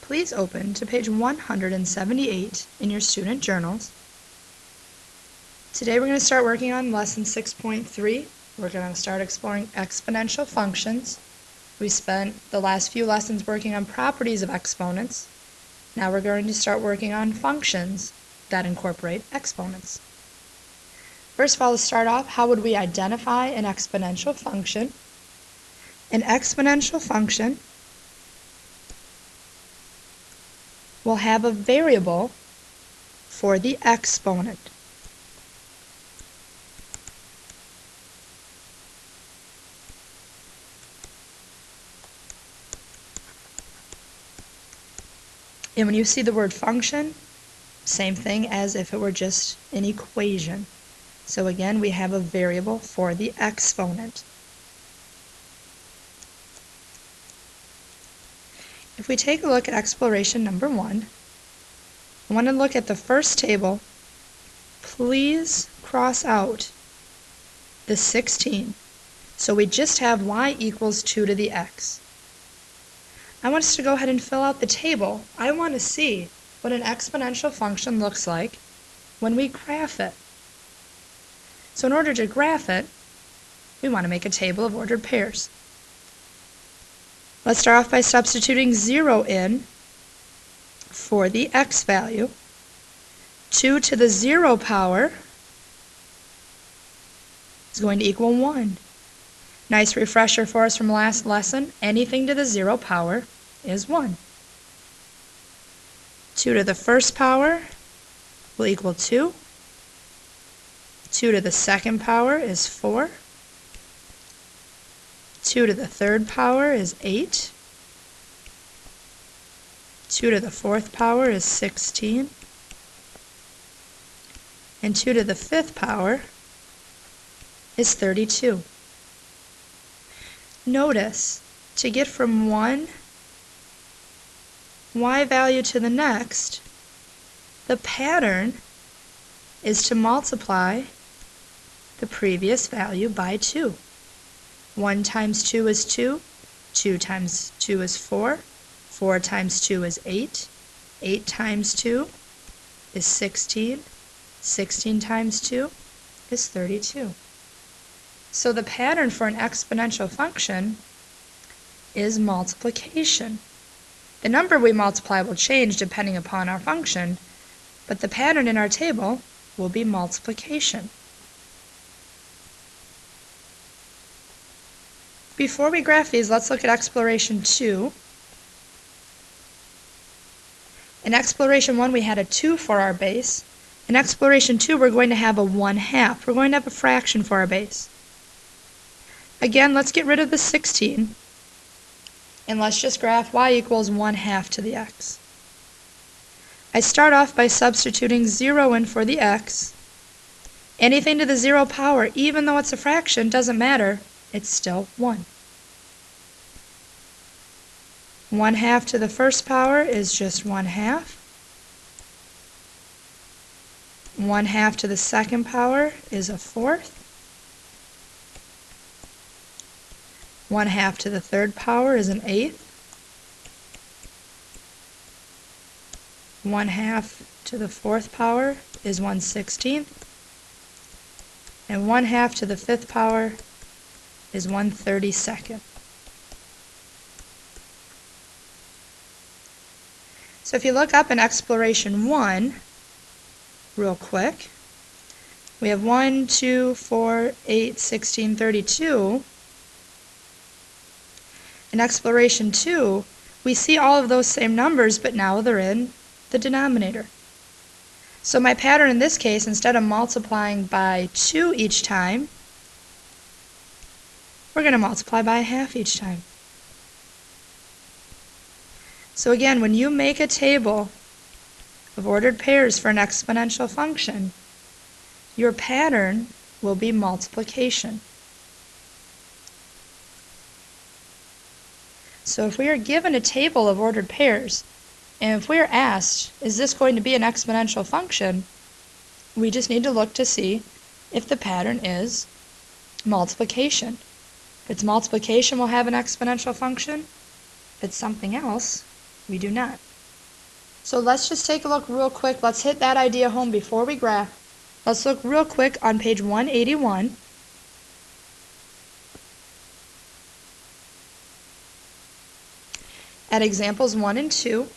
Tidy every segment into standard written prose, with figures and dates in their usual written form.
Please open to page 178 in your student journals. Today we're going to start working on lesson 6.3. We're going to start exploring exponential functions. We spent the last few lessons working on properties of exponents. Now we're going to start working on functions that incorporate exponents. First of all, to start off, how would we identify an exponential function? An exponential function will have a variable for the exponent. And when you see the word function, same thing as if it were just an equation. So again, we have a variable for the exponent. If we take a look at exploration number 1, I want to look at the first table. Please cross out the 16. So we just have y equals 2 to the x. I want us to go ahead and fill out the table. I want to see what an exponential function looks like when we graph it. So in order to graph it, we want to make a table of ordered pairs. Let's start off by substituting 0 in for the x value. 2 to the 0 power is going to equal 1. Nice refresher for us from last lesson. Anything to the 0 power is 1. 2 to the first power will equal 2. 2 to the second power is 4. 2 to the third power is 8. 2 to the fourth power is 16. And 2 to the fifth power is 32. Notice, to get from one y value to the next, the pattern is to multiply the previous value by 2. 1 times 2 is 2, 2 times 2 is 4, 4 times 2 is 8, 8 times 2 is 16, 16 times 2 is 32. So the pattern for an exponential function is multiplication. The number we multiply will change depending upon our function, but the pattern in our table will be multiplication. Before we graph these, let's look at exploration 2. In exploration 1, we had a 2 for our base. In exploration 2, we're going to have a 1/2. We're going to have a fraction for our base. Again, let's get rid of the 16, and let's just graph y equals 1/2 to the x. I start off by substituting 0 in for the x. Anything to the 0 power, even though it's a fraction, doesn't matter. It's still 1. 1/2 to the first power is just 1/2. 1/2 to the second power is a fourth. 1/2 to the third power is an eighth. 1/2 to the fourth power is 1/16. And 1/2 to the fifth power is 1/32. So if you look up in exploration 1, real quick, we have 1, 2, 4, 8, 16, 32. In exploration 2, we see all of those same numbers, but now they're in the denominator. So my pattern in this case, instead of multiplying by 2 each time, we're going to multiply by 1/2 each time. So again, when you make a table of ordered pairs for an exponential function, your pattern will be multiplication. So if we are given a table of ordered pairs, and if we are asked, is this going to be an exponential function, we just need to look to see if the pattern is multiplication. If it's multiplication, we'll have an exponential function. If it's something else, we do not. So let's just take a look real quick. Let's hit that idea home before we graph. Let's look real quick on page 181. At examples 1 and 2.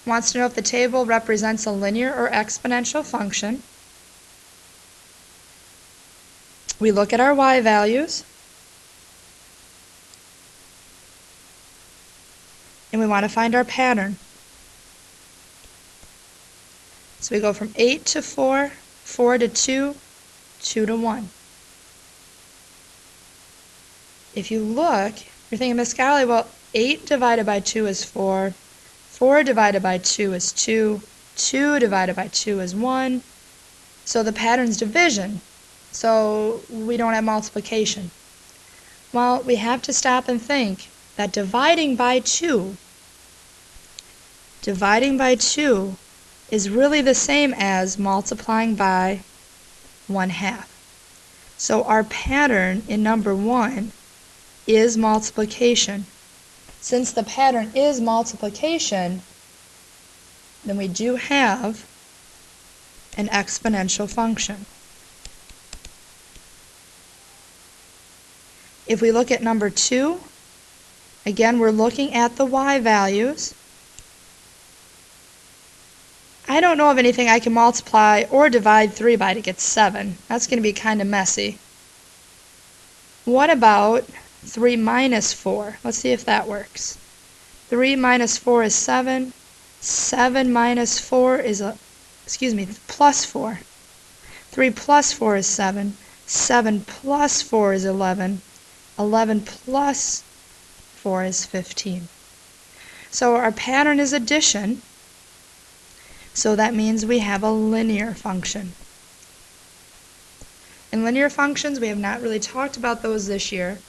Wants to know if the table represents a linear or exponential function. We look at our y values. And we want to find our pattern. So we go from 8 to 4, 4 to 2, 2 to 1. If you look, you're thinking, Miss Scarlett, well, 8 divided by 2 is 4, 4 divided by 2 is 2, 2 divided by 2 is 1. So the pattern's division, so we don't have multiplication. Well, we have to stop and think that dividing by 2 is really the same as multiplying by 1/2. So our pattern in number 1 is multiplication. Since the pattern is multiplication, then we do have an exponential function. If we look at number 2, again, we're looking at the y values. I don't know of anything I can multiply or divide 3 by to get 7. That's going to be kind of messy. What about 3 minus 4? Let's see if that works. 3 minus 4 is 7. 7 minus 4 is plus 4. 3 plus 4 is 7. 7 plus 4 is 11. 11 plus 4 is 15. So our pattern is addition. So that means we have a linear function. In linear functions, we have not really talked about those this year,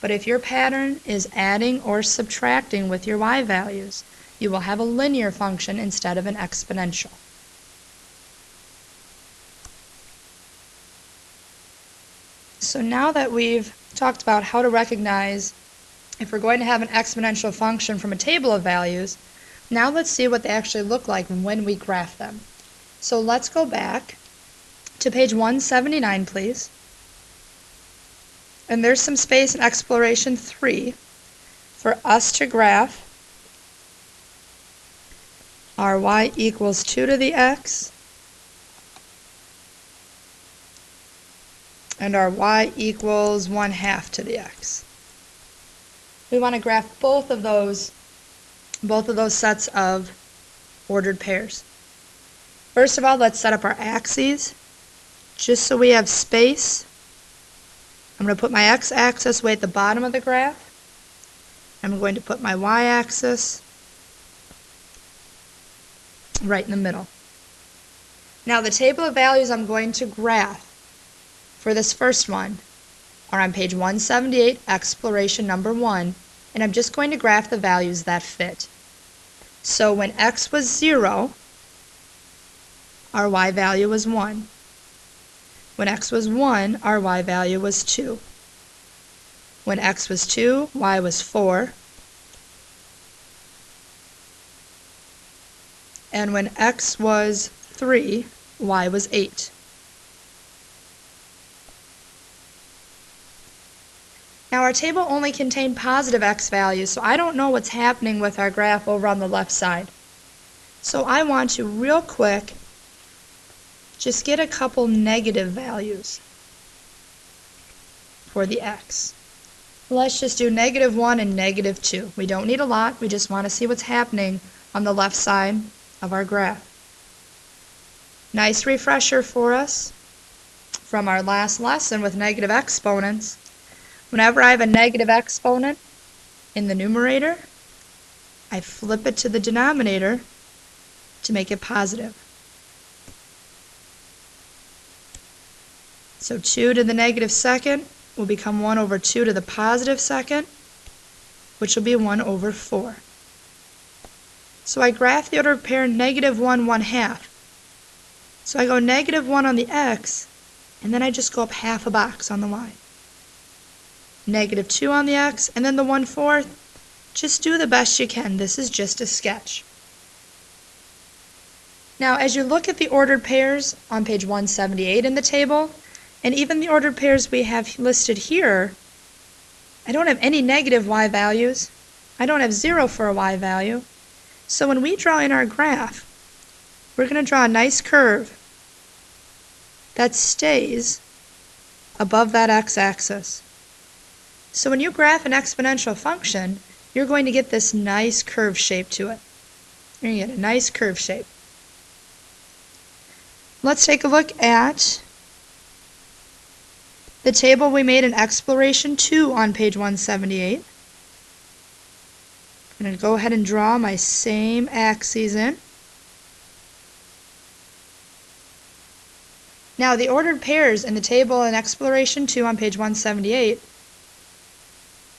but if your pattern is adding or subtracting with your y values, you will have a linear function instead of an exponential. So now that we've talked about how to recognize if we're going to have an exponential function from a table of values, now let's see what they actually look like when we graph them. So let's go back to page 179, please. And there's some space in exploration 3 for us to graph our y equals 2 to the x and our y equals 1/2 to the x. We want to graph both of those sets of ordered pairs. First of all, let's set up our axes. Just so we have space, I'm going to put my x-axis way at the bottom of the graph. I'm going to put my y-axis right in the middle. Now the table of values I'm going to graph for this first one are on page 178, exploration number 1, and I'm just going to graph the values that fit. So when x was 0, our y value was 1. When x was 1, our y value was 2. When x was 2, y was 4. And when x was 3, y was 8. Now our table only contained positive x values, so I don't know what's happening with our graph over on the left side. So I want to real quick just get a couple negative values for the x. Let's just do -1 and -2. We don't need a lot, we just want to see what's happening on the left side of our graph. Nice refresher for us from our last lesson with negative exponents. Whenever I have a negative exponent in the numerator, I flip it to the denominator to make it positive. So 2 to the negative second will become 1 over 2 to the positive second, which will be 1 over 4. So I graph the ordered pair -1, 1/2. So I go -1 on the x, and then I just go up half a box on the y. -2 on the x, and then the 1/4. Just do the best you can. This is just a sketch. Now, as you look at the ordered pairs on page 178 in the table, and even the ordered pairs we have listed here, I don't have any negative y values. I don't have 0 for a y value. So when we draw in our graph, we're going to draw a nice curve that stays above that x-axis. So when you graph an exponential function, you're going to get this nice curve shape to it. You're going to get a nice curve shape. Let's take a look at the table we made in Exploration 2 on page 178. I'm going to go ahead and draw my same axes in. Now the ordered pairs in the table in Exploration 2 on page 178,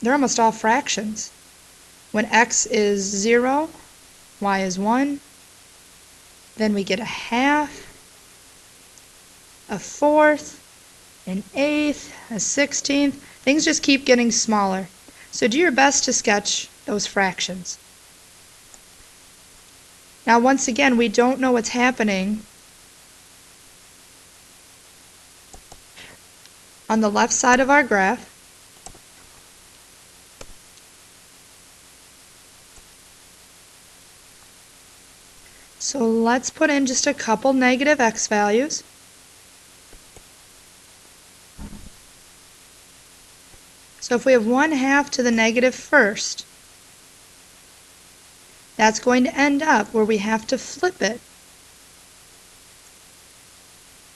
they're almost all fractions. When x is 0, y is 1, then we get a half, a fourth, an eighth, a 16th. Things just keep getting smaller. So do your best to sketch those fractions. Now once again, we don't know what's happening on the left side of our graph. So let's put in just a couple negative x values. So if we have 1/2 to the negative first, that's going to end up where we have to flip it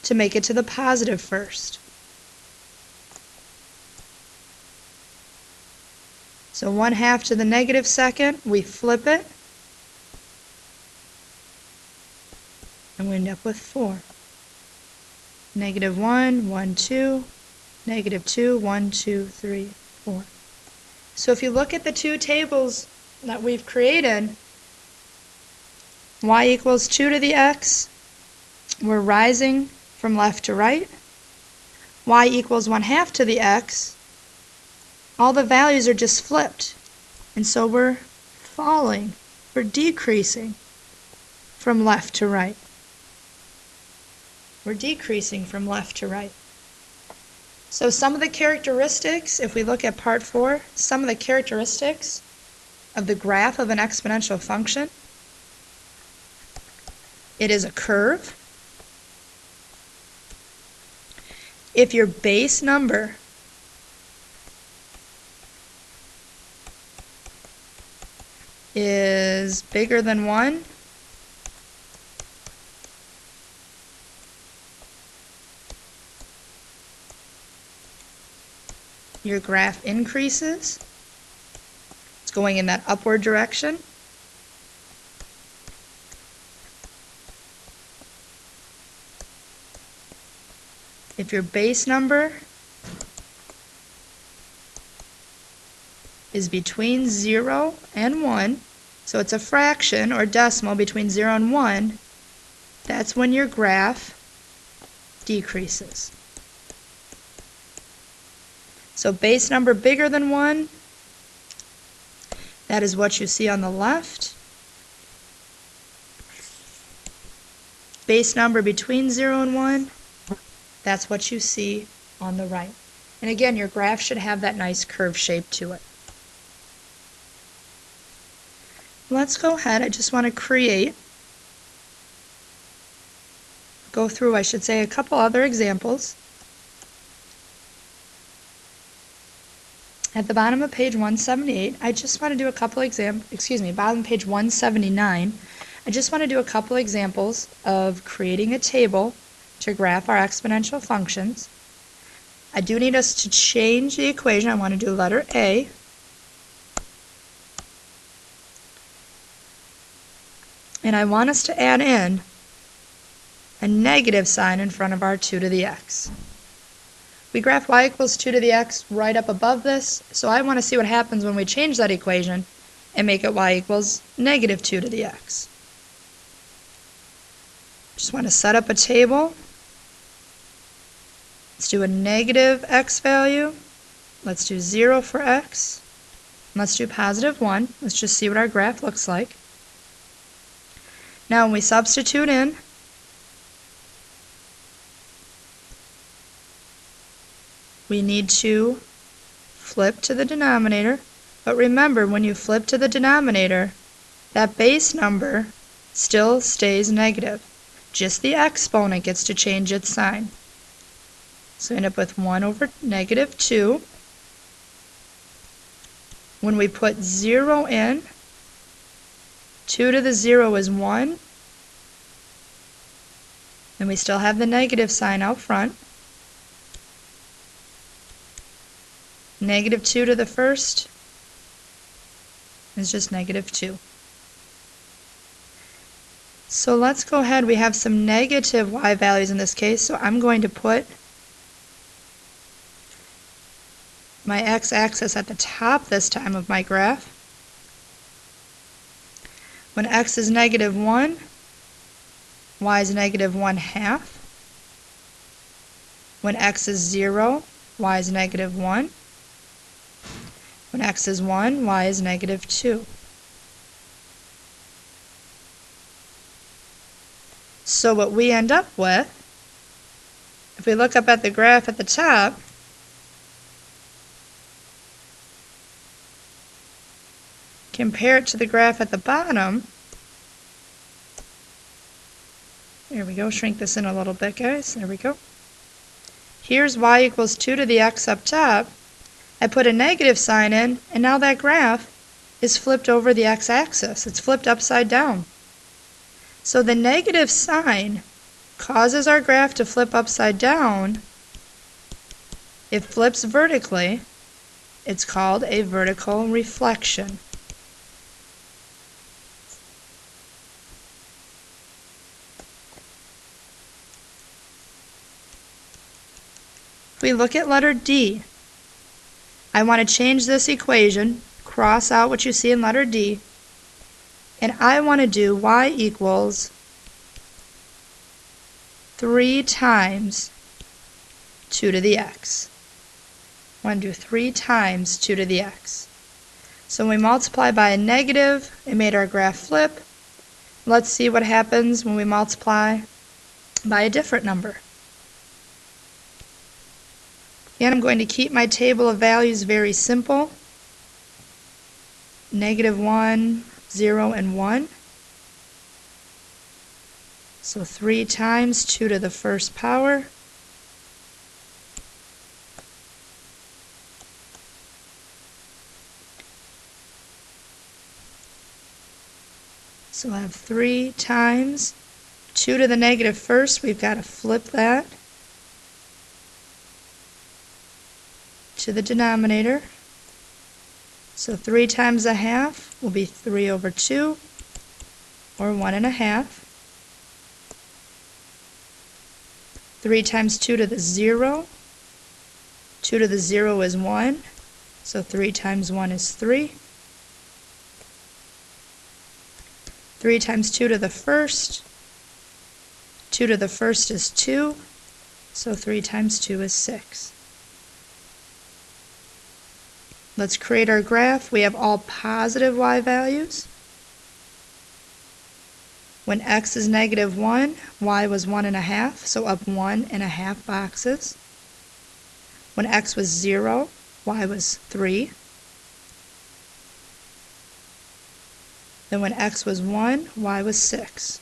to make it to the positive first. So 1/2 to the negative second, we flip it, and we end up with 4. Negative 1, 1, 2, negative 2, 1, 2, 3, 4. So if you look at the two tables that we've created, y equals 2 to the x, we're rising from left to right. Y equals 1/2 to the x, all the values are just flipped. And so we're falling, we're decreasing from left to right. We're decreasing from left to right. So some of the characteristics, if we look at part 4, some of the characteristics of the graph of an exponential function. It is a curve. If your base number is bigger than 1, your graph increases. It's going in that upward direction. If your base number is between 0 and 1, so it's a fraction or decimal between 0 and 1, that's when your graph decreases. So base number bigger than 1, that is what you see on the left. Base number between 0 and 1, that's what you see on the right. And again, your graph should have that nice curve shape to it. Let's go ahead. I just want to go through, I should say, a couple other examples. At the bottom of page 178, I just want to do a couple bottom of page 179, I just want to do a couple examples of creating a table to graph our exponential functions. I do need us to change the equation. I want to do letter A. And I want us to add in a negative sign in front of our 2 to the x. We graph y equals 2 to the x right up above this, so I want to see what happens when we change that equation and make it y equals negative 2 to the x. Just want to set up a table. Let's do a negative x value. Let's do 0 for x. Let's do positive 1. Let's just see what our graph looks like. Now when we substitute in, we need to flip to the denominator. But remember, when you flip to the denominator, that base number still stays negative. Just the exponent gets to change its sign. So we end up with 1 over negative 2. When we put 0 in, 2 to the 0 is 1. And we still have the negative sign out front. Negative 2 to the first is just negative 2. So let's go ahead. We have some negative y values in this case, so I'm going to put my x-axis at the top this time of my graph. When x is negative 1, y is negative 1/2. When x is 0, y is negative 1. When x is 1, y is negative 2. So what we end up with, if we look up at the graph at the top, compare it to the graph at the bottom. There we go. Shrink this in a little bit, guys. There we go. Here's y equals 2 to the x up top. I put a negative sign in, and now that graph is flipped over the x-axis. It's flipped upside down. So the negative sign causes our graph to flip upside down. It flips vertically. It's called a vertical reflection. If we look at letter D, I want to change this equation, cross out what you see in letter D, and I want to do y equals 3 times 2 to the x. I want to do 3 times 2 to the x. So when we multiply by a negative, it made our graph flip. Let's see what happens when we multiply by a different number. Again, I'm going to keep my table of values very simple. Negative 1, 0, and 1. So 3 times 2 to the first power. So I have 3 times 2 to the negative first. We've got to flip that to the denominator. So 3 times 1/2 will be 3 over 2, or 1.5. 3 times 2 to the 0. 2 to the 0 is 1, so 3 times 1 is 3. 3 times 2 to the first. 2 to the first is 2, so 3 times 2 is 6. Let's create our graph. We have all positive y values. When x is negative 1, y was 1.5, so up 1.5 boxes. When x was 0, y was 3. Then when x was 1, y was 6.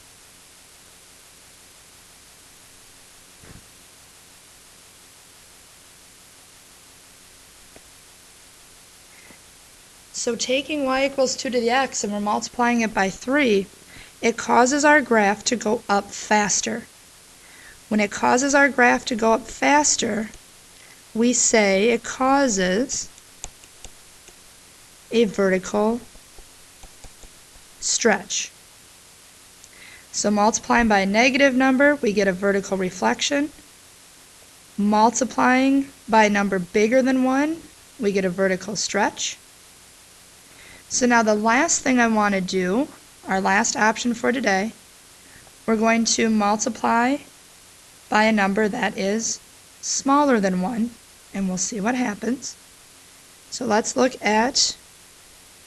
So taking y equals 2 to the x and we're multiplying it by 3, it causes our graph to go up faster. When it causes our graph to go up faster, we say it causes a vertical stretch. So multiplying by a negative number, we get a vertical reflection. Multiplying by a number bigger than 1, we get a vertical stretch. So now the last thing I want to do, our last option for today, we're going to multiply by a number that is smaller than 1, and we'll see what happens. So let's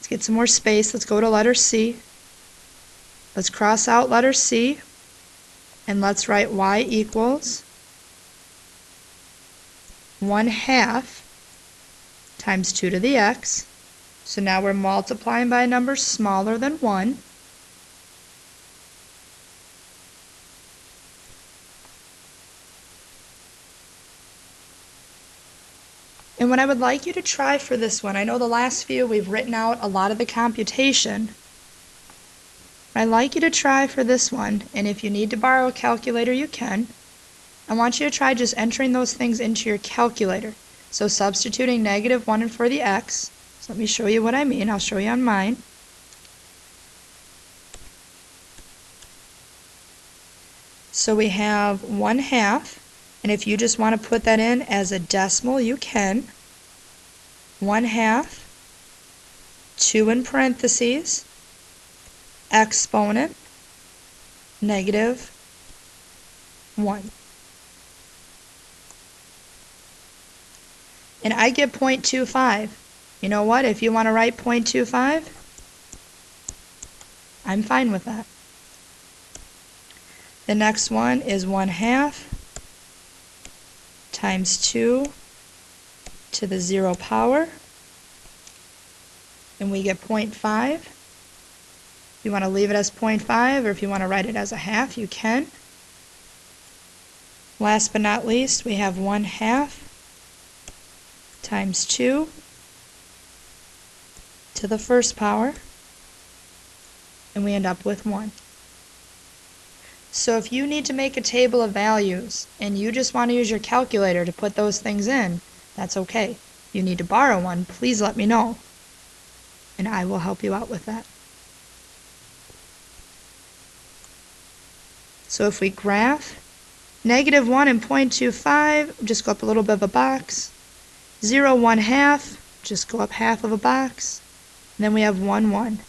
get some more space. Let's go to letter C. Let's cross out letter C, and let's write y equals 1/2 times 2 to the x. So now we're multiplying by a number smaller than 1. And what I would like you to try for this one, I know the last few we've written out a lot of the computation. I'd like you to try for this one, and if you need to borrow a calculator, you can. I want you to try just entering those things into your calculator. So substituting -1 for the x. So let me show you what I mean. I'll show you on mine. So we have 1/2, and if you just want to put that in as a decimal, you can. 1/2, 2 in parentheses, exponent, -1. And I get 0.25. You know what? If you want to write 0.25, I'm fine with that. The next one is 1/2 times 2 to the 0 power, and we get 0.5. If you want to leave it as 0.5, or if you want to write it as a half, you can. Last but not least, we have 1/2 times 2 to the first power, and we end up with 1. So if you need to make a table of values and you just want to use your calculator to put those things in, that's okay. If you need to borrow one, please let me know, and I will help you out with that. So if we graph -1 and 0.25, just go up a little bit of a box. 0, 1/2, just go up half of a box. And then we have 1, 1.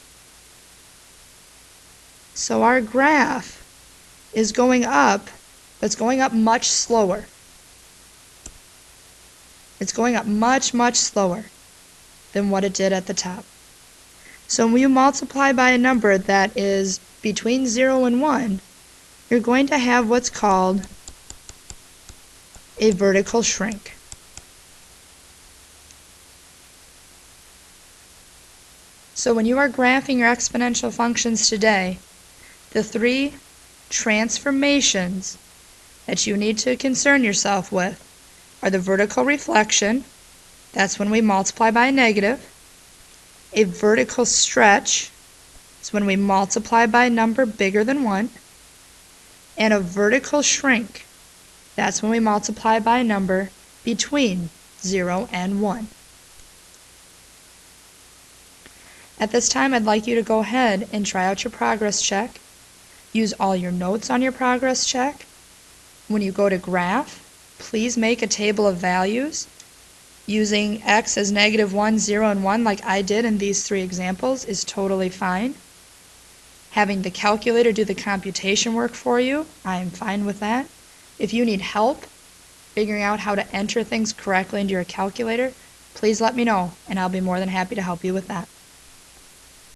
So our graph is going up, but it's going up much slower. It's going up much, much slower than what it did at the top. So when you multiply by a number that is between 0 and 1, you're going to have what's called a vertical shrink. So when you are graphing your exponential functions today, the 3 transformations that you need to concern yourself with are the vertical reflection, that's when we multiply by a negative, a vertical stretch, it's when we multiply by a number bigger than 1, and a vertical shrink, that's when we multiply by a number between 0 and 1. At this time, I'd like you to go ahead and try out your progress check. Use all your notes on your progress check. When you go to graph, please make a table of values. Using x as -1, 0, and 1 like I did in these 3 examples is totally fine. Having the calculator do the computation work for you, I am fine with that. If you need help figuring out how to enter things correctly into your calculator, please let me know, and I'll be more than happy to help you with that.